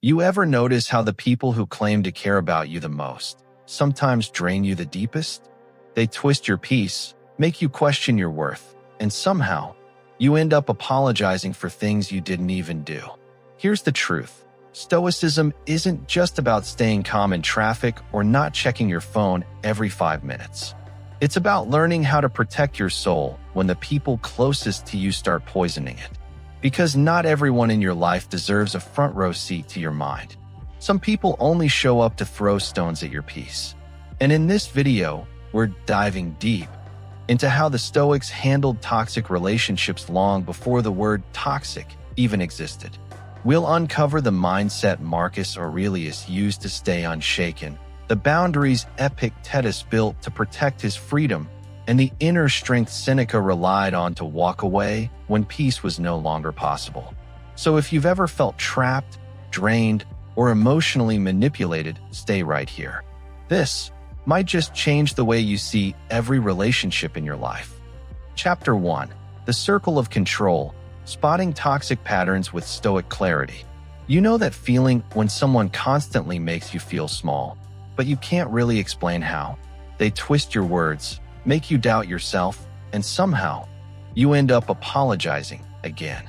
You ever notice how the people who claim to care about you the most sometimes drain you the deepest? They twist your peace, make you question your worth, and somehow, you end up apologizing for things you didn't even do. Here's the truth. Stoicism isn't just about staying calm in traffic or not checking your phone every 5 minutes. It's about learning how to protect your soul when the people closest to you start poisoning it. Because not everyone in your life deserves a front row seat to your mind. Some people only show up to throw stones at your peace. And in this video, we're diving deep into how the Stoics handled toxic relationships long before the word toxic even existed. We'll uncover the mindset Marcus Aurelius used to stay unshaken, the boundaries Epictetus built to protect his freedom, and the inner strength Seneca relied on to walk away when peace was no longer possible. So if you've ever felt trapped, drained, or emotionally manipulated, stay right here. This might just change the way you see every relationship in your life. Chapter 1. The Circle of Control. Spotting toxic patterns with Stoic clarity. You know that feeling when someone constantly makes you feel small, but you can't really explain how. They twist your words, make you doubt yourself, and somehow, you end up apologizing again.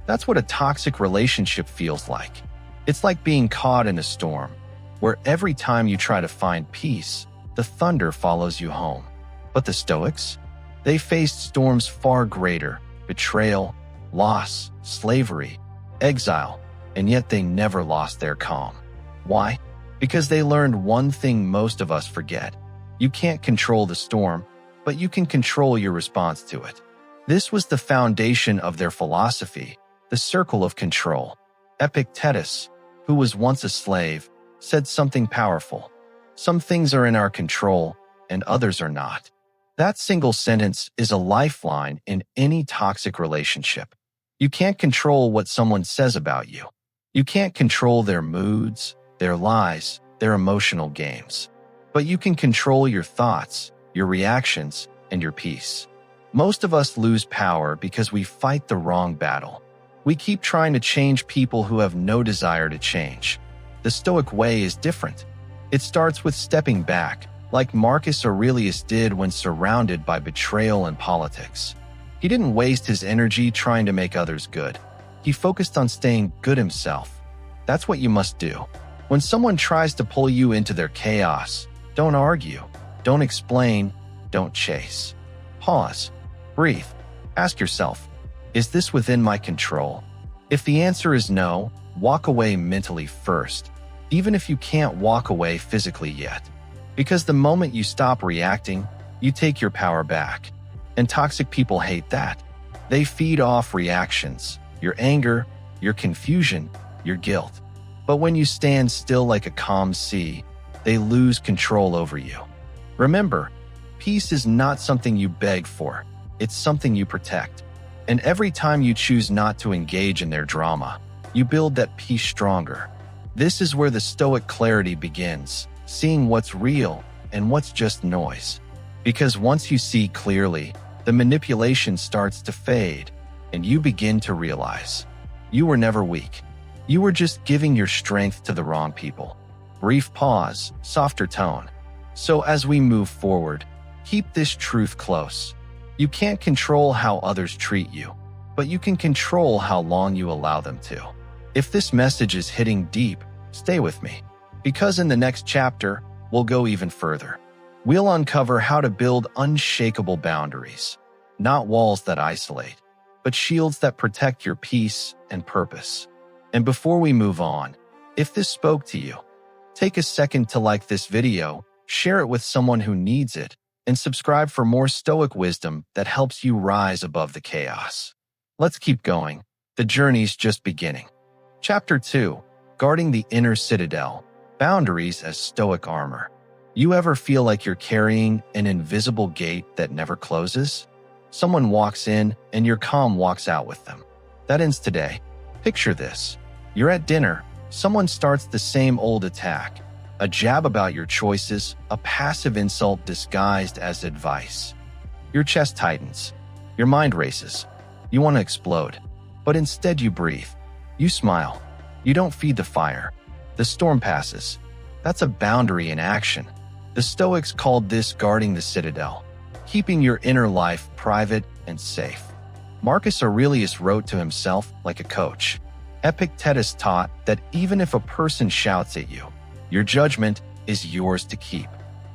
That's what a toxic relationship feels like. It's like being caught in a storm, where every time you try to find peace, the thunder follows you home. But the Stoics? They faced storms far greater: betrayal, loss, slavery, exile, and yet they never lost their calm. Why? Because they learned one thing most of us forget. You can't control the storm, but you can control your response to it. This was the foundation of their philosophy, the circle of control. Epictetus, who was once a slave, said something powerful. Some things are in our control, and others are not. That single sentence is a lifeline in any toxic relationship. You can't control what someone says about you. You can't control their moods, their lies, their emotional games. But you can control your thoughts, your reactions, and your peace. Most of us lose power because we fight the wrong battle. We keep trying to change people who have no desire to change. The Stoic way is different. It starts with stepping back, like Marcus Aurelius did when surrounded by betrayal and politics. He didn't waste his energy trying to make others good. He focused on staying good himself. That's what you must do. When someone tries to pull you into their chaos, don't argue, don't explain, don't chase. Pause, breathe, ask yourself, is this within my control? If the answer is no, walk away mentally first, even if you can't walk away physically yet. Because the moment you stop reacting, you take your power back. And toxic people hate that. They feed off reactions, your anger, your confusion, your guilt. But when you stand still like a calm sea, they lose control over you. Remember, peace is not something you beg for, it's something you protect. And every time you choose not to engage in their drama, you build that peace stronger. This is where the Stoic clarity begins, seeing what's real and what's just noise. Because once you see clearly, the manipulation starts to fade, and you begin to realize you were never weak. You were just giving your strength to the wrong people. Brief pause, softer tone. So as we move forward, keep this truth close. You can't control how others treat you, but you can control how long you allow them to. If this message is hitting deep, stay with me, because in the next chapter, we'll go even further. We'll uncover how to build unshakable boundaries, not walls that isolate, but shields that protect your peace and purpose. And before we move on, if this spoke to you, take a second to like this video, share it with someone who needs it, and subscribe for more Stoic wisdom that helps you rise above the chaos. Let's keep going. The journey's just beginning. Chapter 2. Guarding the Inner Citadel. Boundaries as Stoic Armor. You ever feel like you're carrying an invisible gate that never closes? Someone walks in and your calm walks out with them. That ends today. Picture this. You're at dinner. Someone starts the same old attack. A jab about your choices, a passive insult disguised as advice. Your chest tightens. Your mind races. You want to explode. But instead you breathe. You smile. You don't feed the fire. The storm passes. That's a boundary in action. The Stoics called this guarding the citadel, keeping your inner life private and safe. Marcus Aurelius wrote to himself like a coach. Epictetus taught that even if a person shouts at you, your judgment is yours to keep.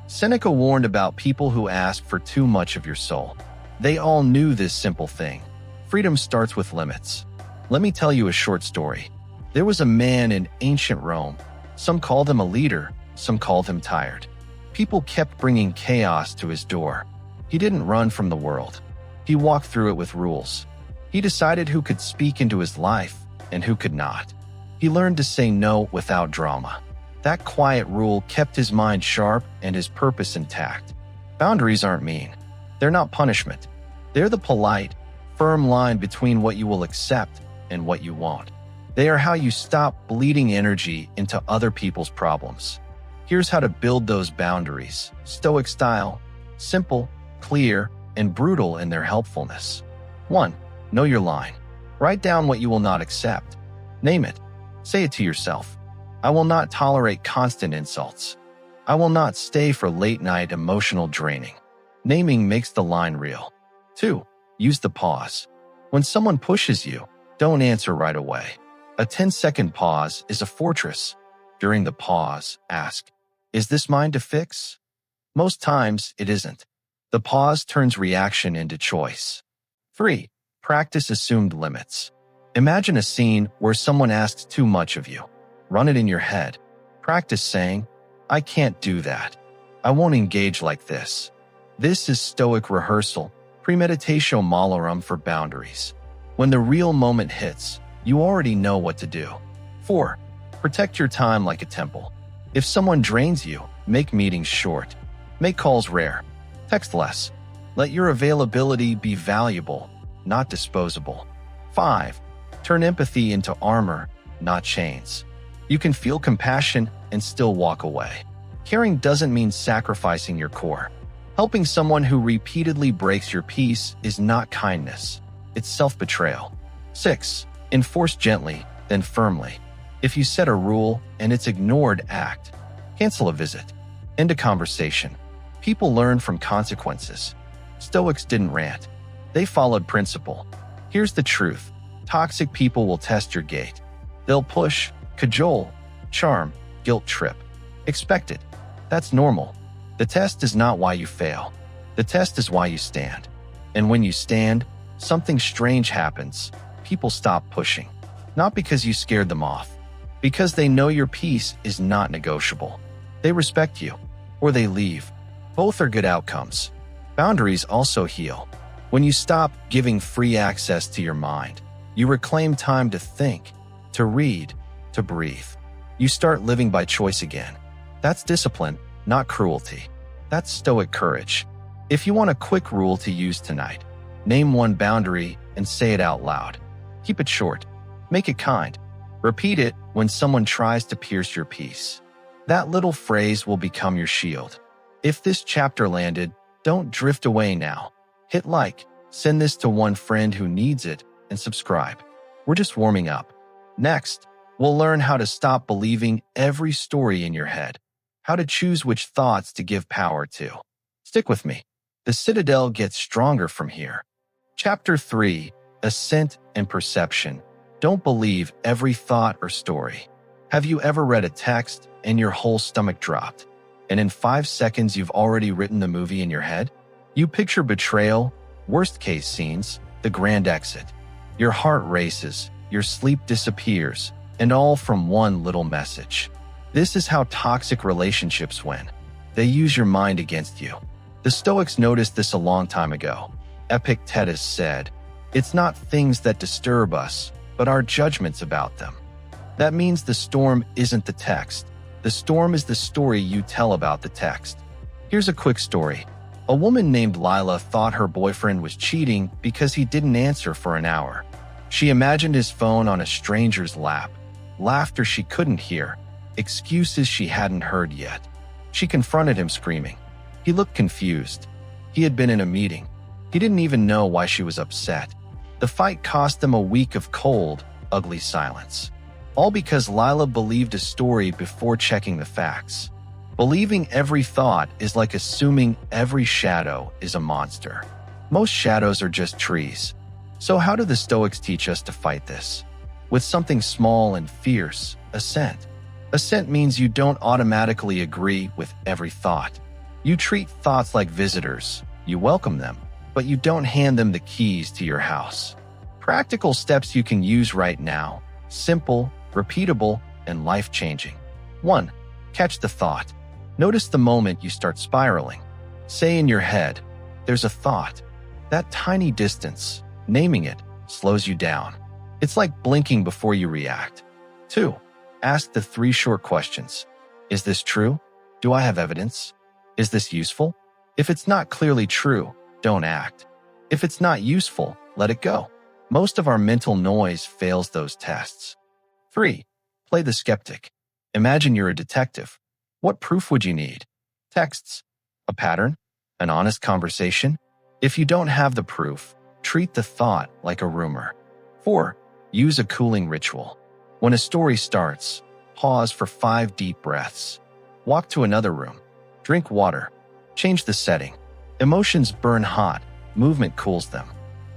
Seneca warned about people who ask for too much of your soul. They all knew this simple thing. Freedom starts with limits. Let me tell you a short story. There was a man in ancient Rome. Some called him a leader, some called him tired. People kept bringing chaos to his door. He didn't run from the world. He walked through it with rules. He decided who could speak into his life and who could not. He learned to say no without drama. That quiet rule kept his mind sharp and his purpose intact. Boundaries aren't mean. They're not punishment. They're the polite, firm line between what you will accept and what you won't. They are how you stop bleeding energy into other people's problems. Here's how to build those boundaries, Stoic style, simple, clear, and brutal in their helpfulness. 1. Know your line. Write down what you will not accept. Name it. Say it to yourself. I will not tolerate constant insults. I will not stay for late-night emotional draining. Naming makes the line real. 2. Use the pause. When someone pushes you, don't answer right away. A 10-second pause is a fortress. During the pause, ask, is this mine to fix? Most times, it isn't. The pause turns reaction into choice. 3. Practice assumed limits. Imagine a scene where someone asks too much of you. Run it in your head. Practice saying, I can't do that. I won't engage like this. This is Stoic rehearsal, Premeditatio Malorum for boundaries. When the real moment hits, you already know what to do. 4. Protect your time like a temple. If someone drains you, make meetings short. Make calls rare. Text less. Let your availability be valuable, not disposable. 5. Turn empathy into armor, not chains. You can feel compassion and still walk away. Caring doesn't mean sacrificing your core. Helping someone who repeatedly breaks your peace is not kindness. It's self-betrayal. 6. Enforce gently, then firmly. If you set a rule and it's ignored, act. Cancel a visit. End a conversation. People learn from consequences. Stoics didn't rant. They followed principle. Here's the truth. Toxic people will test your gate. They'll push, cajole, charm, guilt trip. Expect it. That's normal. The test is not why you fail. The test is why you stand. And when you stand, something strange happens. People stop pushing. Not because you scared them off. Because they know your peace is not negotiable. They respect you. Or they leave. Both are good outcomes. Boundaries also heal. When you stop giving free access to your mind, you reclaim time to think, to read, to breathe. You start living by choice again. That's discipline, not cruelty. That's Stoic courage. If you want a quick rule to use tonight, name one boundary and say it out loud. Keep it short. Make it kind. Repeat it when someone tries to pierce your peace. That little phrase will become your shield. If this chapter landed, don't drift away now. Hit like, send this to one friend who needs it, and subscribe. We're just warming up. Next, we'll learn how to stop believing every story in your head. How to choose which thoughts to give power to. Stick with me. The Citadel gets stronger from here. Chapter 3, Assent and Perception. Don't believe every thought or story. Have you ever read a text and your whole stomach dropped? And in 5 seconds you've already written the movie in your head? You picture betrayal, worst-case scenes, the grand exit. Your heart races, your sleep disappears, and all from one little message. This is how toxic relationships win. They use your mind against you. The Stoics noticed this a long time ago. Epictetus said, "It's not things that disturb us, but our judgments about them." That means the storm isn't the text. The storm is the story you tell about the text. Here's a quick story. A woman named Lila thought her boyfriend was cheating because he didn't answer for an hour. She imagined his phone on a stranger's lap, laughter she couldn't hear, excuses she hadn't heard yet. She confronted him screaming. He looked confused. He had been in a meeting. He didn't even know why she was upset. The fight cost them a week of cold, ugly silence. All because Lila believed a story before checking the facts. Believing every thought is like assuming every shadow is a monster. Most shadows are just trees. So how do the Stoics teach us to fight this? With something small and fierce, assent. Assent means you don't automatically agree with every thought. You treat thoughts like visitors. You welcome them, but you don't hand them the keys to your house. Practical steps you can use right now. Simple, repeatable, and life-changing. 1. Catch the thought. Notice the moment you start spiraling. Say in your head, there's a thought. That tiny distance, naming it, slows you down. It's like blinking before you react. 2. Ask the 3 short questions. Is this true? Do I have evidence? Is this useful? If it's not clearly true, don't act. If it's not useful, let it go. Most of our mental noise fails those tests. 3. Play the skeptic. Imagine you're a detective. What proof would you need? Texts? A pattern? An honest conversation? If you don't have the proof, treat the thought like a rumor. 4. Use a cooling ritual. When a story starts, pause for 5 deep breaths. Walk to another room. Drink water. Change the setting. Emotions burn hot. Movement cools them.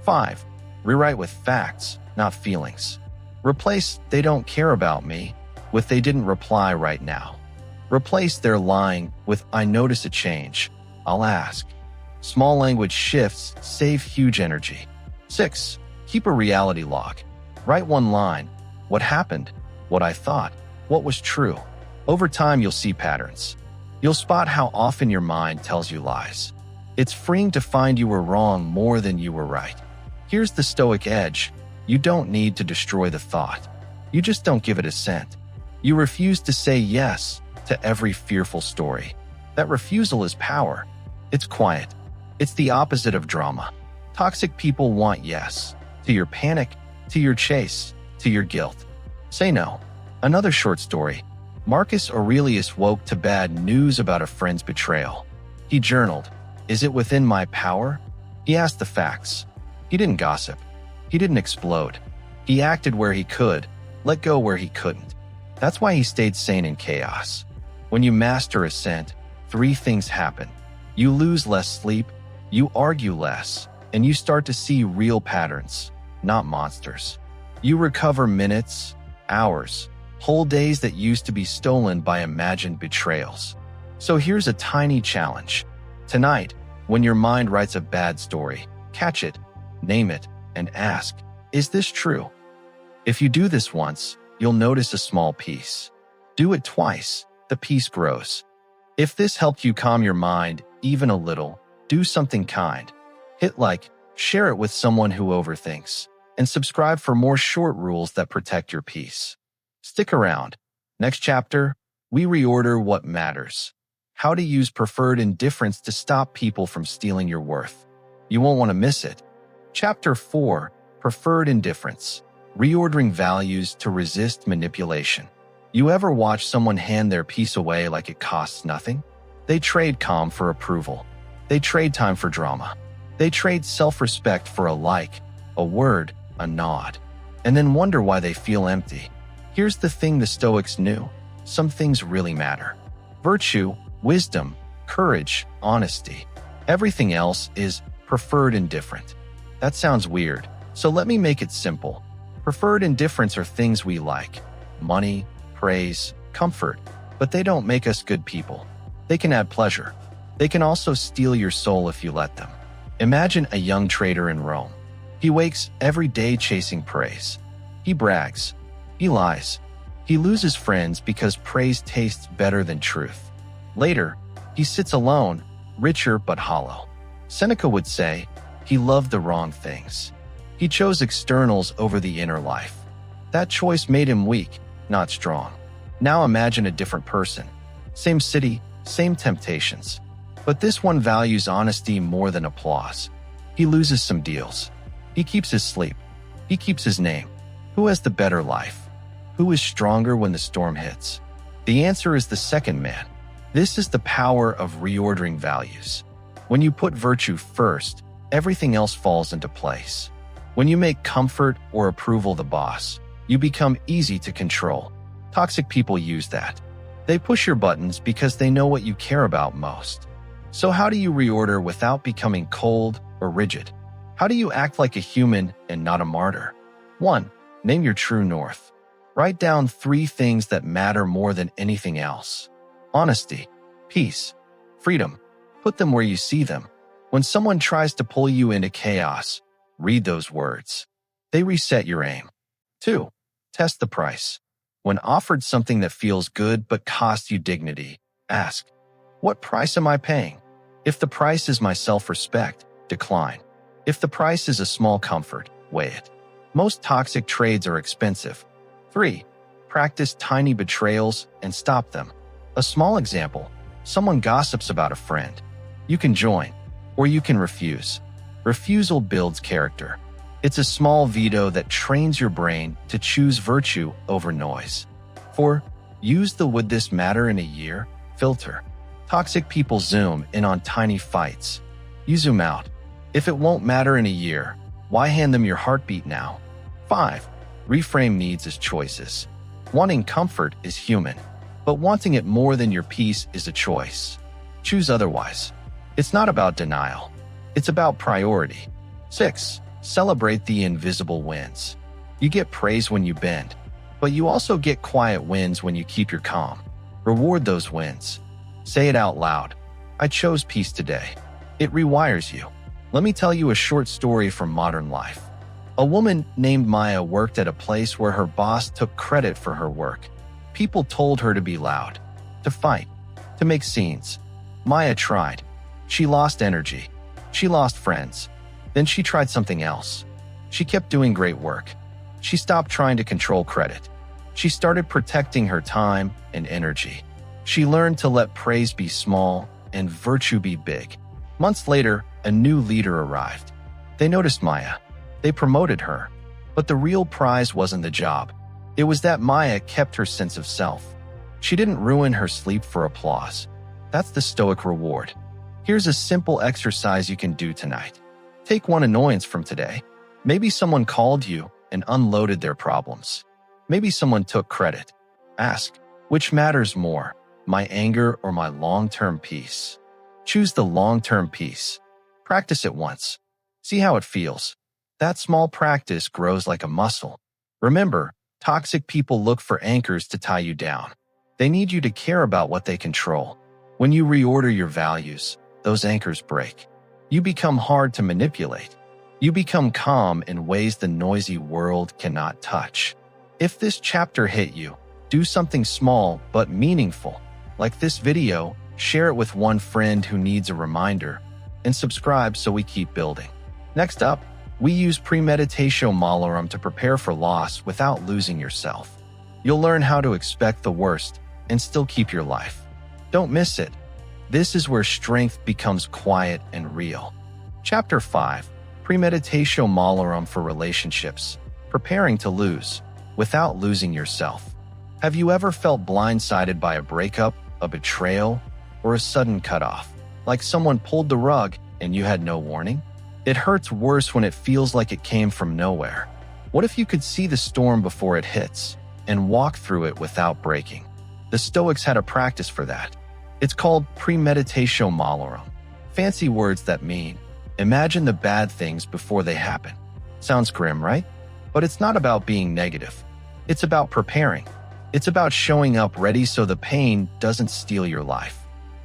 5. Rewrite with facts, not feelings. Replace "they don't care about me" with "they didn't reply right now." Replace "they're lying" with "I notice a change. I'll ask." Small language shifts save huge energy. 6. Keep a reality log. Write 1 line. What happened? What I thought? What was true? Over time, you'll see patterns. You'll spot how often your mind tells you lies. It's freeing to find you were wrong more than you were right. Here's the Stoic edge. You don't need to destroy the thought. You just don't give it assent. You refuse to say yes to every fearful story. That refusal is power. It's quiet. It's the opposite of drama. Toxic people want yes. To your panic, to your chase, to your guilt. Say no. Another short story. Marcus Aurelius woke to bad news about a friend's betrayal. He journaled, "Is it within my power?" He asked the facts. He didn't gossip. He didn't explode. He acted where he could, let go where he couldn't. That's why he stayed sane in chaos. When you master assent, 3 things happen. You lose less sleep, you argue less, and you start to see real patterns, not monsters. You recover minutes, hours, whole days that used to be stolen by imagined betrayals. So here's a tiny challenge. Tonight, when your mind writes a bad story, catch it, name it, and ask, is this true? If you do this once, you'll notice a small piece. Do it twice, the piece grows. If this helped you calm your mind even a little, do something kind. Hit like, share it with someone who overthinks, and subscribe for more short rules that protect your peace. Stick around. Next chapter, we reorder what matters. How to use preferred indifference to stop people from stealing your worth. You won't want to miss it. Chapter 4, Preferred Indifference. Reordering values to resist manipulation. You ever watch someone hand their peace away like it costs nothing? They trade calm for approval. They trade time for drama. They trade self-respect for a like, a word, a nod, and then wonder why they feel empty. Here's the thing the Stoics knew. Some things really matter. Virtue, wisdom, courage, honesty. Everything else is preferred indifferent. That sounds weird, so let me make it simple. Preferred indifference are things we like. Money, praise, comfort, but they don't make us good people. They can add pleasure. They can also steal your soul if you let them. Imagine a young trader in Rome. He wakes every day chasing praise. He brags. He lies. He loses friends because praise tastes better than truth. Later, he sits alone, richer but hollow. Seneca would say, he loved the wrong things. He chose externals over the inner life. That choice made him weak, not strong. Now imagine a different person. Same city, same temptations. But this one values honesty more than applause. He loses some deals. He keeps his sleep. He keeps his name. Who has the better life? Who is stronger when the storm hits? The answer is the second man. This is the power of reordering values. When you put virtue first, everything else falls into place. When you make comfort or approval the boss, You become easy to control. Toxic people use that. They push your buttons because they know what you care about most. So how do you reorder without becoming cold or rigid? How do you act like a human and not a martyr? 1. Name your true north. Write down 3 things that matter more than anything else. Honesty, peace, freedom. Put them where you see them. When someone tries to pull you into chaos, read those words. They reset your aim. 2. Test the price. When offered something that feels good but costs you dignity, ask, what price am I paying? If the price is my self-respect, decline. If the price is a small comfort, weigh it. Most toxic trades are expensive. 3. Practice tiny betrayals and stop them. A small example, someone gossips about a friend. You can join, or you can refuse. Refusal builds character. It's a small veto that trains your brain to choose virtue over noise. 4. Use the would this matter in a year filter. Toxic people zoom in on tiny fights. You zoom out. If it won't matter in a year, why hand them your heartbeat now? 5. Reframe needs as choices. Wanting comfort is human, but wanting it more than your peace is a choice. Choose otherwise. It's not about denial. It's about priority. 6. Celebrate the invisible wins. You get praise when you bend, but you also get quiet wins when you keep your calm. Reward those wins. Say it out loud. I chose peace today. It rewires you. Let me tell you a short story from modern life. A woman named Maya worked at a place where her boss took credit for her work. People told her to be loud, to fight, to make scenes. Maya tried. She lost energy. She lost friends. Then she tried something else. She kept doing great work. She stopped trying to control credit. She started protecting her time and energy. She learned to let praise be small and virtue be big. Months later, a new leader arrived. They noticed Maya. They promoted her. But the real prize wasn't the job. It was that Maya kept her sense of self. She didn't ruin her sleep for applause. That's the Stoic reward. Here's a simple exercise you can do tonight. Take one annoyance from today. Maybe someone called you and unloaded their problems. Maybe someone took credit. Ask, which matters more, my anger or my long-term peace? Choose the long-term peace. Practice it once. See how it feels. That small practice grows like a muscle. Remember, toxic people look for anchors to tie you down. They need you to care about what they control. When you reorder your values, those anchors break. You become hard to manipulate. You become calm in ways the noisy world cannot touch. If this chapter hit you, do something small but meaningful. Like this video, share it with one friend who needs a reminder, and subscribe so we keep building. Next up, we use Premeditatio Malorum to prepare for loss without losing yourself. You'll learn how to expect the worst and still keep your life. Don't miss it. This is where strength becomes quiet and real. Chapter 5, Premeditatio Malorum for relationships, preparing to lose without losing yourself. Have you ever felt blindsided by a breakup, a betrayal, or a sudden cutoff? Like someone pulled the rug and you had no warning? It hurts worse when it feels like it came from nowhere. What if you could see the storm before it hits and walk through it without breaking? The Stoics had a practice for that. It's called Premeditatio Malorum. Fancy words that mean, imagine the bad things before they happen. Sounds grim, right? But it's not about being negative. It's about preparing. It's about showing up ready so the pain doesn't steal your life.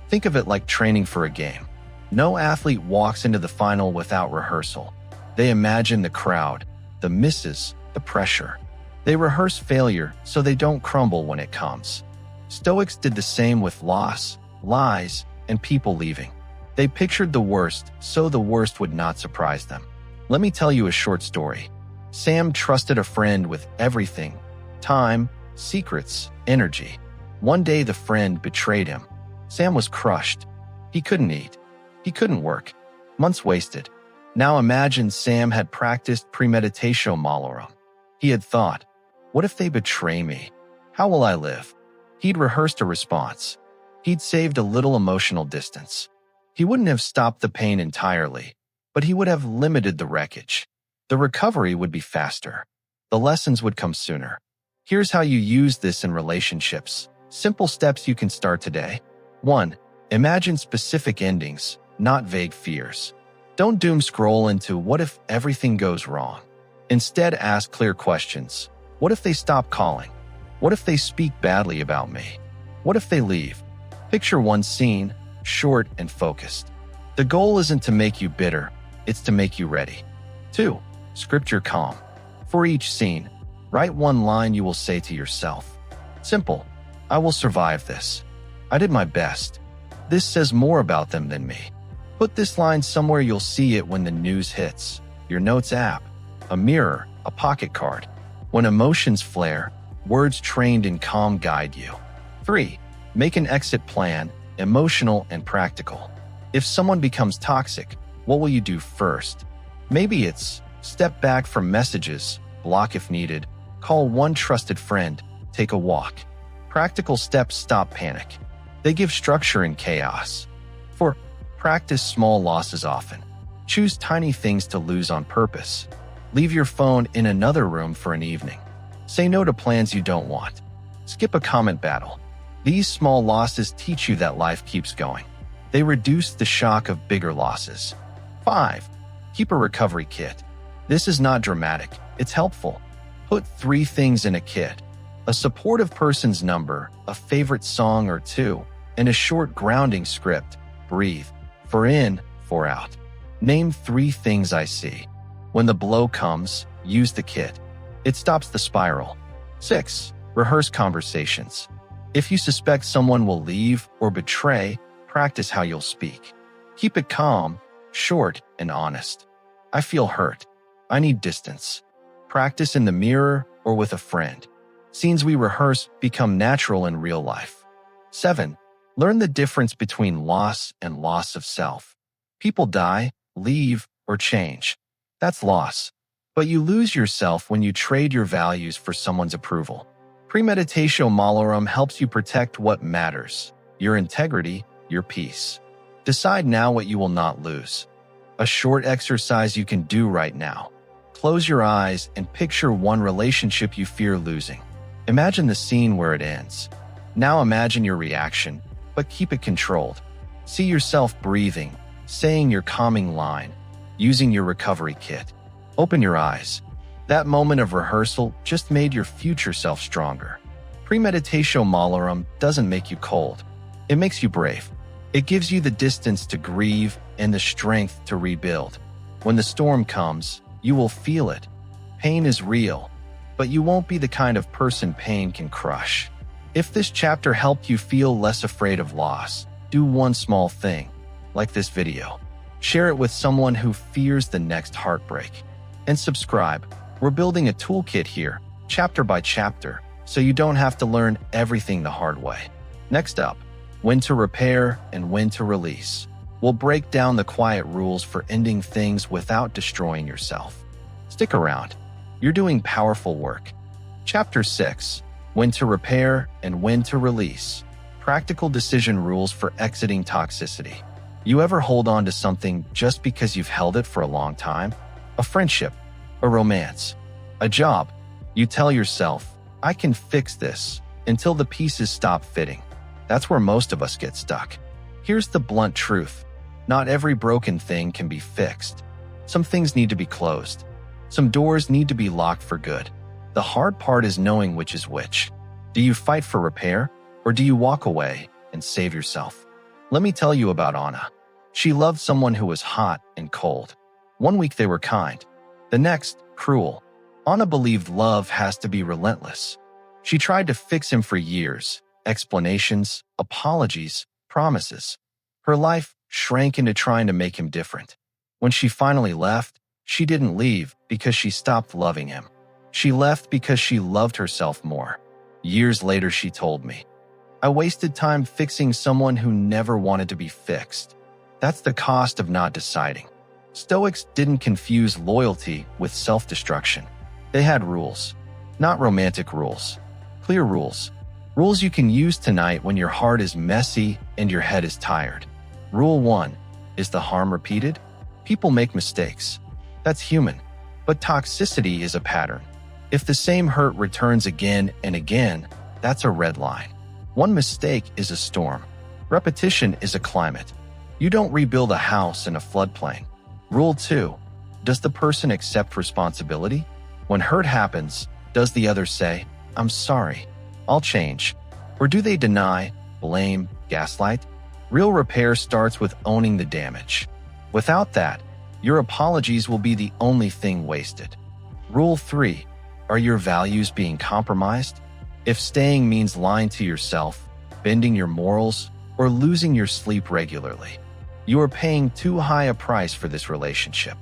Think of it like training for a game. No athlete walks into the final without rehearsal. They imagine the crowd, the misses, the pressure. They rehearse failure so they don't crumble when it comes. Stoics did the same with loss, lies, and people leaving. They pictured the worst so the worst would not surprise them. Let me tell you a short story. Sam trusted a friend with everything: time, secrets, energy. One day the friend betrayed him. Sam was crushed. He couldn't eat. He couldn't work. Months wasted. Now imagine Sam had practiced Premeditatio Malorum. He had thought, what if they betray me? How will I live? He'd rehearsed a response. He'd saved a little emotional distance. He wouldn't have stopped the pain entirely, but he would have limited the wreckage. The recovery would be faster. the lessons would come sooner. Here's how you use this in relationships. Simple steps you can start today. 1. Imagine specific endings, not vague fears. Don't doom scroll into what if everything goes wrong. Instead, ask clear questions. What if they stop calling? What if they speak badly about me? What if they leave? Picture one scene, short and focused. The goal isn't to make you bitter, it's to make you ready. 2. Script your calm. For each scene, write one line you will say to yourself. Simple. I will survive this. I did my best. This says more about them than me. Put this line somewhere you'll see it when the news hits. Your notes app, a mirror, a pocket card. When emotions flare, words trained in calm guide you. 3. Make an exit plan, emotional and practical. If someone becomes toxic, what will you do first? Maybe it's step back from messages, block if needed, call one trusted friend, take a walk. Practical steps stop panic. They give structure in chaos. 4. Practice small losses often. Choose tiny things to lose on purpose. Leave your phone in another room for an evening. Say no to plans you don't want. Skip a comment battle. These small losses teach you that life keeps going. They reduce the shock of bigger losses. 5. Keep a recovery kit. This is not dramatic, it's helpful. Put 3 things in a kit: a supportive person's number, a favorite song or 2, and a short grounding script. Breathe. For in, for out. Name 3 things I see. When the blow comes, use the kit. It stops the spiral. 6. Rehearse conversations. If you suspect someone will leave or betray, practice how you'll speak. Keep it calm, short, and honest. I feel hurt. I need distance. Practice in the mirror or with a friend. Scenes we rehearse become natural in real life. 7. Learn the difference between loss and loss of self. People die, leave, or change. That's loss. But you lose yourself when you trade your values for someone's approval. Premeditatio Malorum helps you protect what matters: your integrity, your peace. Decide now what you will not lose. A short exercise you can do right now. Close your eyes and picture one relationship you fear losing. Imagine the scene where it ends. Now imagine your reaction, but keep it controlled. See yourself breathing, saying your calming line, using your recovery kit. Open your eyes. That moment of rehearsal just made your future self stronger. Premeditatio Malorum doesn't make you cold. It makes you brave. It gives you the distance to grieve and the strength to rebuild. When the storm comes, you will feel it. Pain is real, but you won't be the kind of person pain can crush. If this chapter helped you feel less afraid of loss, do one small thing, like this video. Share it with someone who fears the next heartbreak. And subscribe. We're building a toolkit here, chapter by chapter, so you don't have to learn everything the hard way. Next up, when to repair and when to release. We'll break down the quiet rules for ending things without destroying yourself. Stick around. You're doing powerful work. Chapter 6, when to repair and when to release. Practical decision rules for exiting toxicity. You ever hold on to something just because you've held it for a long time? A friendship, a romance, a job. You tell yourself, I can fix this, until the pieces stop fitting. That's where most of us get stuck. Here's the blunt truth. Not every broken thing can be fixed. Some things need to be closed. Some doors need to be locked for good. The hard part is knowing which is which. Do you fight for repair, or do you walk away and save yourself? Let me tell you about Anna. She loved someone who was hot and cold. One week they were kind, the next, cruel. Anna believed love has to be relentless. She tried to fix him for years. Explanations, apologies, promises. Her life shrank into trying to make him different. When she finally left, she didn't leave because she stopped loving him. She left because she loved herself more. Years later, she told me, I wasted time fixing someone who never wanted to be fixed. That's the cost of not deciding. Stoics didn't confuse loyalty with self-destruction. They had rules, not romantic rules. Clear rules. Rules you can use tonight when your heart is messy and your head is tired. Rule 1. Is the harm repeated? People make mistakes. That's human. But toxicity is a pattern. If the same hurt returns again and again, that's a red line. One mistake is a storm. Repetition is a climate. You don't rebuild a house in a floodplain. Rule 2. Does the person accept responsibility? When hurt happens, does the other say, "I'm sorry, I'll change"? Or do they deny, blame, gaslight? Real repair starts with owning the damage. Without that, your apologies will be the only thing wasted. Rule 3. Are your values being compromised? If staying means lying to yourself, bending your morals, or losing your sleep regularly, you are paying too high a price for this relationship.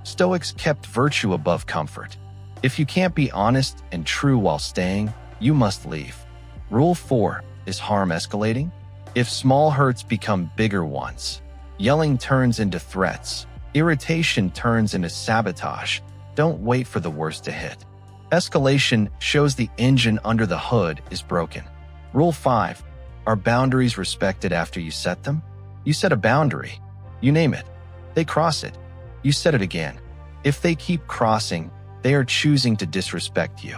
Stoics kept virtue above comfort. If you can't be honest and true while staying, you must leave. Rule 4. Is harm escalating? If small hurts become bigger ones, yelling turns into threats, irritation turns into sabotage, don't wait for the worst to hit. Escalation shows the engine under the hood is broken. Rule 5. Are boundaries respected after you set them? You set a boundary. You name it. They cross it. You set it again. If they keep crossing, they are choosing to disrespect you.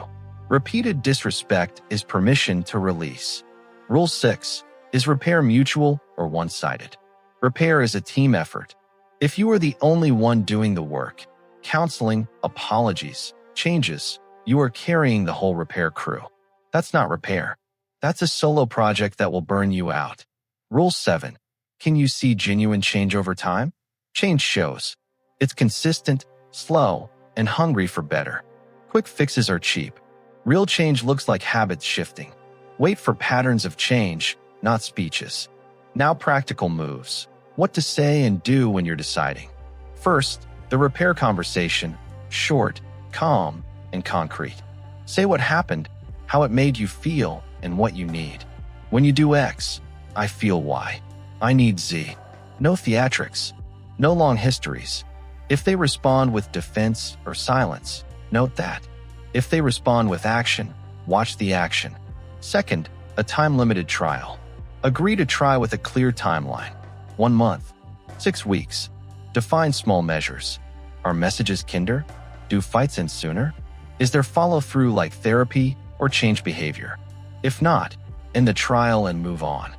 Repeated disrespect is permission to release. Rule 6. Is repair mutual or one-sided? Repair is a team effort. If you are the only one doing the work, counseling, apologies, changes, you are carrying the whole repair crew. That's not repair. That's a solo project that will burn you out. Rule 7. Can you see genuine change over time? Change shows. It's consistent, slow, and hungry for better. Quick fixes are cheap. Real change looks like habits shifting. Wait for patterns of change, not speeches. Now practical moves. What to say and do when you're deciding. First, the repair conversation, short, calm, and concrete. Say what happened, how it made you feel, and what you need. When you do X, I feel Y. I need Z. No theatrics. No long histories. If they respond with defense or silence, note that. If they respond with action, watch the action. Second, a time-limited trial. Agree to try with a clear timeline. 1 month. 6 weeks. Define small measures. Are messages kinder? Do fights end sooner? Is there follow-through like therapy or change behavior? If not, end the trial and move on.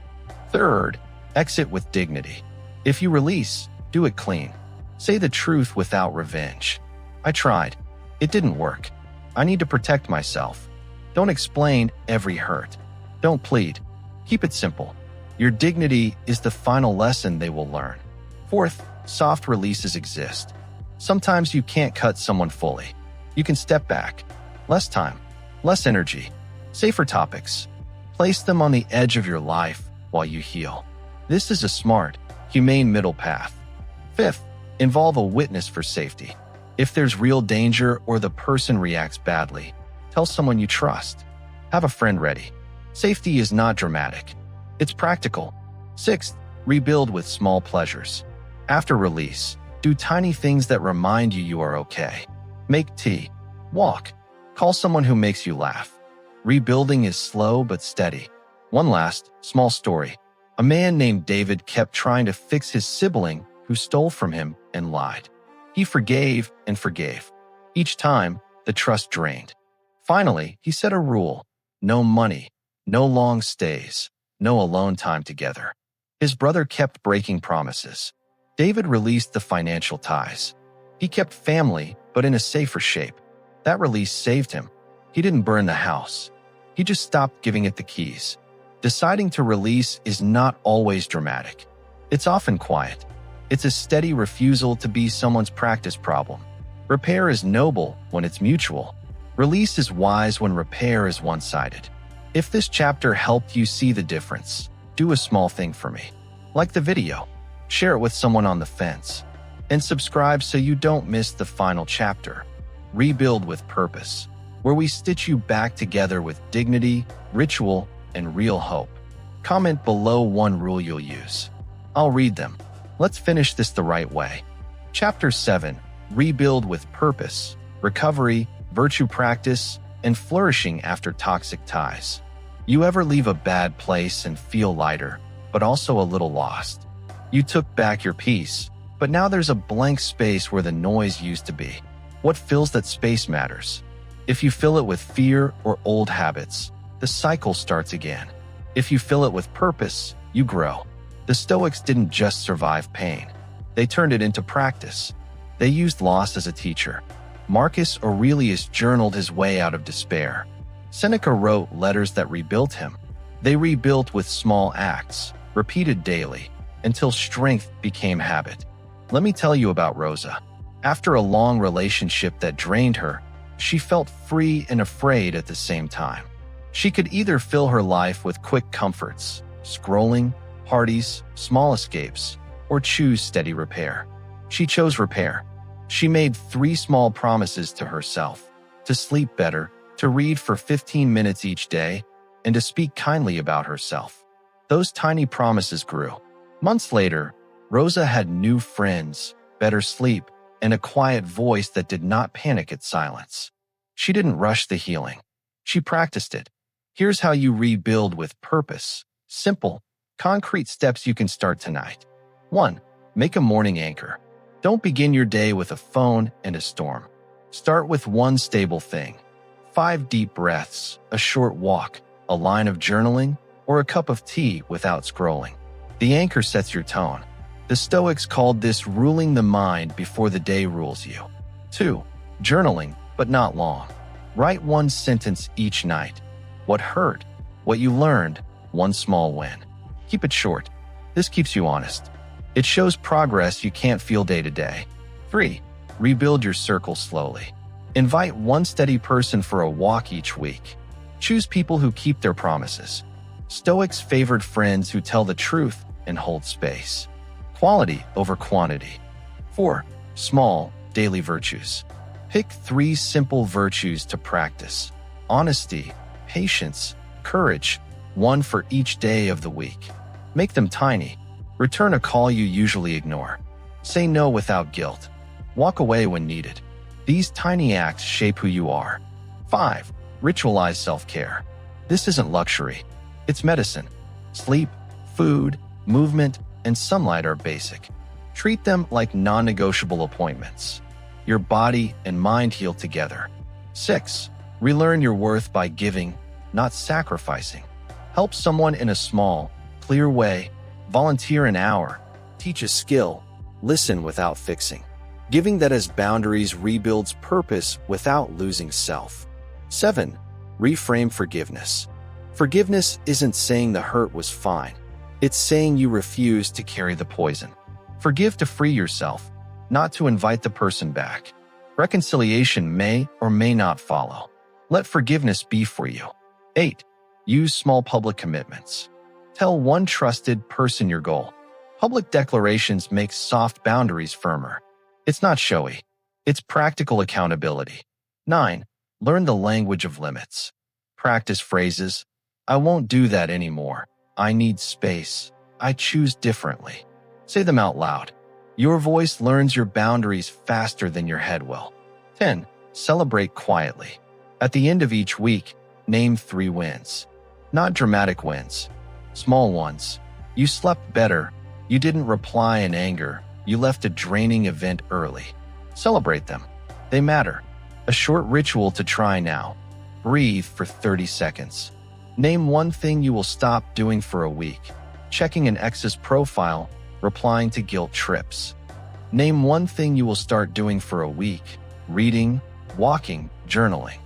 Third, exit with dignity. If you release, do it clean. Say the truth without revenge. I tried. It didn't work. I need to protect myself. Don't explain every hurt. Don't plead. Keep it simple. Your dignity is the final lesson they will learn. Fourth, soft releases exist. Sometimes you can't cut someone fully. You can step back. Less time. Less energy. Safer topics. Place them on the edge of your life while you heal. This is a smart, humane middle path. Fifth, involve a witness for safety. If there's real danger or the person reacts badly, tell someone you trust. Have a friend ready. Safety is not dramatic. It's practical. Sixth, rebuild with small pleasures. After release, do tiny things that remind you you are okay. Make tea. Walk. Call someone who makes you laugh. Rebuilding is slow but steady. One last, small story. A man named David kept trying to fix his sibling who stole from him and lied. He forgave and forgave. Each time, the trust drained. Finally, he set a rule. No money, no long stays, no alone time together. His brother kept breaking promises. David released the financial ties. He kept family, but in a safer shape. That release saved him. He didn't burn the house. He just stopped giving it the keys. Deciding to release is not always dramatic. It's often quiet. It's a steady refusal to be someone's practice problem. Repair is noble when it's mutual. Release is wise when repair is one-sided. If this chapter helped you see the difference, do a small thing for me. Like the video, share it with someone on the fence, and subscribe so you don't miss the final chapter, Rebuild with Purpose, where we stitch you back together with dignity, ritual, and real hope. Comment below one rule you'll use. I'll read them. Let's finish this the right way. Chapter 7, Rebuild with Purpose, Recovery, Virtue Practice, and Flourishing after Toxic Ties. You ever leave a bad place and feel lighter, but also a little lost? You took back your peace, but now there's a blank space where the noise used to be. What fills that space matters. If you fill it with fear or old habits, the cycle starts again. If you fill it with purpose, you grow. The Stoics didn't just survive pain. They turned it into practice. They used loss as a teacher. Marcus Aurelius journaled his way out of despair. Seneca wrote letters that rebuilt him. They rebuilt with small acts, repeated daily, until strength became habit. Let me tell you about Rosa. After a long relationship that drained her, she felt free and afraid at the same time. She could either fill her life with quick comforts, scrolling, parties, small escapes, or choose steady repair. She chose repair. She made 3 small promises to herself: to sleep better, to read for 15 minutes each day, and to speak kindly about herself. Those tiny promises grew. Months later, Rosa had new friends, better sleep, and a quiet voice that did not panic at silence. She didn't rush the healing. She practiced it. Here's how you rebuild with purpose. Simple, concrete steps you can start tonight. 1. Make a morning anchor. Don't begin your day with a phone and a storm. Start with one stable thing. 5 deep breaths, a short walk, a line of journaling, or a cup of tea without scrolling. The anchor sets your tone. The Stoics called this ruling the mind before the day rules you. 2. Journaling, but not long. Write 1 sentence each night. What hurt, what you learned, one small win. Keep it short. This keeps you honest. It shows progress you can't feel day to day. 3. Rebuild your circle slowly. Invite 1 steady person for a walk each week. Choose people who keep their promises. Stoics favored friends who tell the truth and hold space. Quality over quantity. 4. Small, daily virtues. Pick 3 simple virtues to practice. Honesty, patience, courage, 1 for each day of the week. Make them tiny. Return a call you usually ignore. Say no without guilt. Walk away when needed. These tiny acts shape who you are. 5. Ritualize self-care. This isn't luxury. It's medicine. Sleep, food, movement, and sunlight are basic. Treat them like non-negotiable appointments. Your body and mind heal together. 6. Relearn your worth by giving, not sacrificing. Help someone in a small, clear way. Volunteer an hour. Teach a skill. Listen without fixing. Giving that has boundaries rebuilds purpose without losing self. 7. Reframe forgiveness. Forgiveness isn't saying the hurt was fine. It's saying you refuse to carry the poison. Forgive to free yourself, not to invite the person back. Reconciliation may or may not follow. Let forgiveness be for you. 8. Use small public commitments. Tell 1 trusted person your goal. Public declarations make soft boundaries firmer. It's not showy. It's practical accountability. 9. Learn the language of limits. Practice phrases. I won't do that anymore. I need space. I choose differently. Say them out loud. Your voice learns your boundaries faster than your head will. 10. Celebrate quietly. At the end of each week, name 3 wins. Not dramatic wins. Small ones. You slept better. You didn't reply in anger. You left a draining event early. Celebrate them. They matter. A short ritual to try now. Breathe for 30 seconds. Name 1 thing you will stop doing for a week. Checking an ex's profile, replying to guilt trips. Name 1 thing you will start doing for a week. Reading, walking, journaling.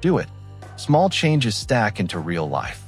Do it. Small changes stack into real life.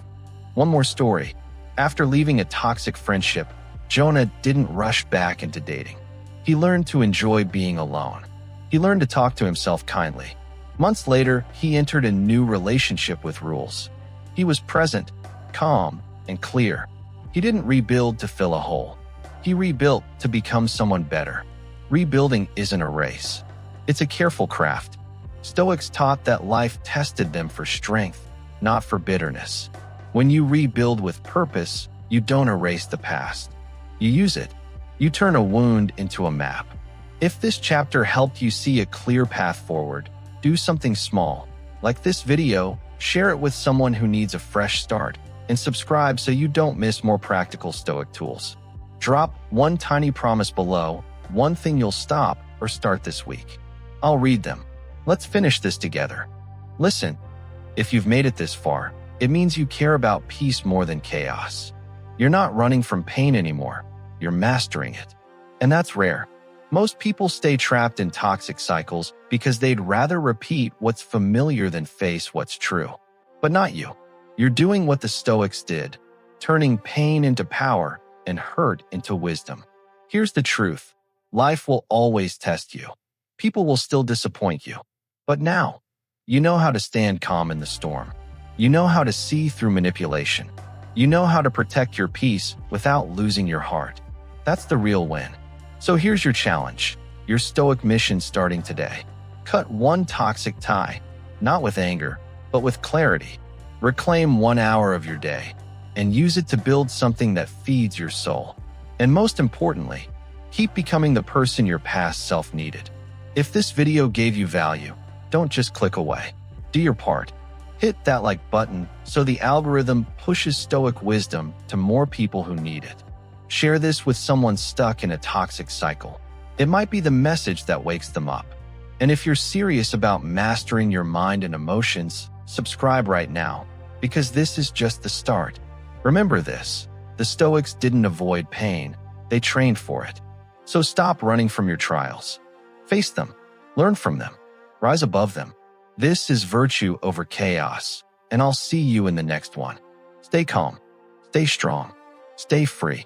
1 more story. After leaving a toxic friendship, Jonah didn't rush back into dating. He learned to enjoy being alone. He learned to talk to himself kindly. Months later, he entered a new relationship with rules. He was present, calm, and clear. He didn't rebuild to fill a hole. He rebuilt to become someone better. Rebuilding isn't a race. It's a careful craft. Stoics taught that life tested them for strength, not for bitterness. When you rebuild with purpose, you don't erase the past. You use it. You turn a wound into a map. If this chapter helped you see a clear path forward, do something small. Like this video, share it with someone who needs a fresh start, and subscribe so you don't miss more practical Stoic tools. Drop 1 tiny promise below, 1 thing you'll stop or start this week. I'll read them. Let's finish this together. Listen, if you've made it this far, it means you care about peace more than chaos. You're not running from pain anymore, you're mastering it. And that's rare. Most people stay trapped in toxic cycles because they'd rather repeat what's familiar than face what's true. But not you. You're doing what the Stoics did, turning pain into power and hurt into wisdom. Here's the truth. Life will always test you. People will still disappoint you. But now, you know how to stand calm in the storm. You know how to see through manipulation. You know how to protect your peace without losing your heart. That's the real win. So here's your challenge, your Stoic mission starting today. Cut one toxic tie, not with anger, but with clarity. Reclaim 1 hour of your day and use it to build something that feeds your soul. And most importantly, keep becoming the person your past self needed. If this video gave you value, don't just click away. Do your part. Hit that like button so the algorithm pushes Stoic wisdom to more people who need it. Share this with someone stuck in a toxic cycle. It might be the message that wakes them up. And if you're serious about mastering your mind and emotions, subscribe right now, because this is just the start. Remember this, the Stoics didn't avoid pain, they trained for it. So stop running from your trials. Face them, learn from them, rise above them. This is virtue over chaos, and I'll see you in the next one. Stay calm, stay strong, stay free.